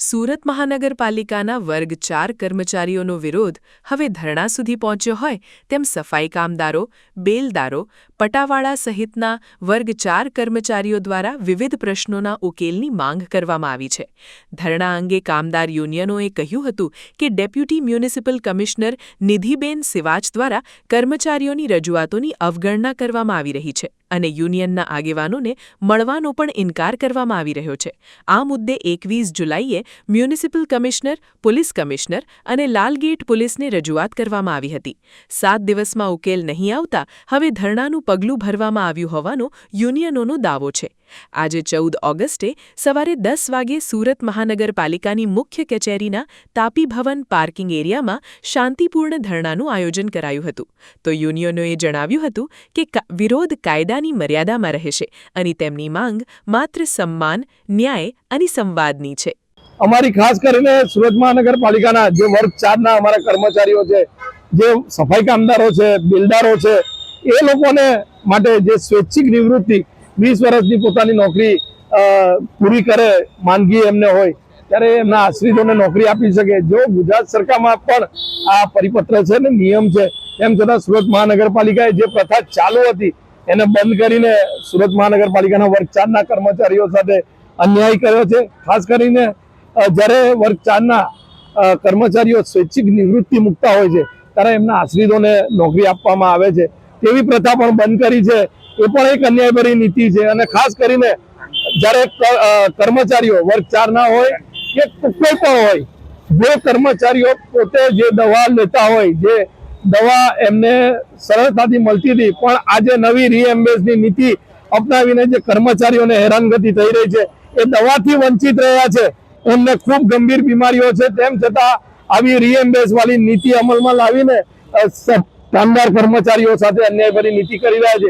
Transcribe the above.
સુરત મહાનગરપાલિકાના વર્ગ 4 કર્મચારીઓનો વિરોધ હવે ધરણા સુધી પહોંચ્યો હોય તેમ સફાઈ કામદારો, બેલદારો, પટાવાળા સહિતના વર્ગ 4 કર્મચારીઓ દ્વારા વિવિધ પ્રશ્નોના ઉકેલની માંગ કરવામાં આવી છે. ધરણા અંગે કામદાર યુનિયનોએ કહ્યું હતું કે ડેપ્યુટી મ્યુનિસિપલ કમિશનર નિધિબેન સિવાચ દ્વારા કર્મચારીઓની રજૂઆતોની અવગણના કરવામાં આવી રહી છે અને યુનિયનના આગેવાનોને મળવાનો પણ ઇનકાર કરવામાં આવી રહ્યો છે. આ મુદ્દે 21 જુલાઈએ મ્યુનિસિપલ કમિશનર, પોલીસ કમિશનર અને લાલગેટ પોલીસને રજૂઆત કરવામાં આવી હતી. 7 દિવસમાં ઉકેલ નહીં આવતા હવે ધરણાનું પગલું ભરવામાં આવ્યું હોવાનો યુનિયનોનો દાવો છે. આજે 14 ઓગસ્ટે સવારે 10 વાગે સુરત મહાનગરપાલિકાની મુખ્ય કચેરીના તાપી ભવન પાર્કિંગ એરિયામાં શાંતિપૂર્ણ ધરણાનું આયોજન કરાયું હતું. તો યુનિયનોએ જણાવ્યું હતું કે વિરોધ કાયદાની મર્યાદામાં રહેશે અને તેમની માંગ માત્ર સન્માન, ન્યાય અને સંવાદની છે. અમારી ખાસ કરીને સુરત મહાનગરપાલિકાના જે વર્ગ 4ના અમારા કર્મચારીઓ છે, જે સફાઈ કામદારો છે, બિલ્ડરો છે, એ લોકોને માટે જે સ્વૈચ્છિક નિવૃત્તિ 20 વર્ષની પોતાની નોકરી પૂરી કરે, માંદગી એમને હોય ત્યારે એમના આશ્રિતોને નોકરી આપી શકે. જો ગુજરાત સરકારમાં પણ આ પરિપત્ર છે ને નિયમ છે, તેમ છતાં સુરત મહાનગરપાલિકાએ જે પ્રથા ચાલુ હતી એને બંધ કરીને સુરત મહાનગરપાલિકાના વર્ગ 4ના કર્મચારીઓ સાથે અન્યાય કર્યો છે. ખાસ કરીને જ્યારે વર્ગ 4ના કર્મચારીઓ સ્વૈચ્છિક નિવૃત્તિ મૂકતા હોય છે ત્યારે એમના આશ્રિતોને નોકરી આપવામાં આવે છે. તેવી પ્રથા પણ બંધ કરી છે. એ પણ એક અન્યાયભરી નીતિ છે. અને ખાસ કરીને જ્યારે કર્મચારીઓ વર્ગ 4ના હોય કે કોઈ પણ હોય, જે કર્મચારીઓ પોતે જે દવા લેતા હોય, જે દવા એમને સરળતાથી મળતી હતી, પણ આજે નવી રીએમ્બર્સની નીતિ અપનાવીને જે કર્મચારીઓને હેરાનગતિ થઈ રહી છે, એ દવાથી વંચિત રહ્યા છે, એમને ખૂબ ગંભીર બીમારીઓ છે, તેમ છતાં આવી રીએમ્બર્સ વાળી નીતિ અમલમાં લાવીને કામદાર કર્મચારીઓ સાથે અન્યાયભરી નીતિ કરી રહ્યા છે.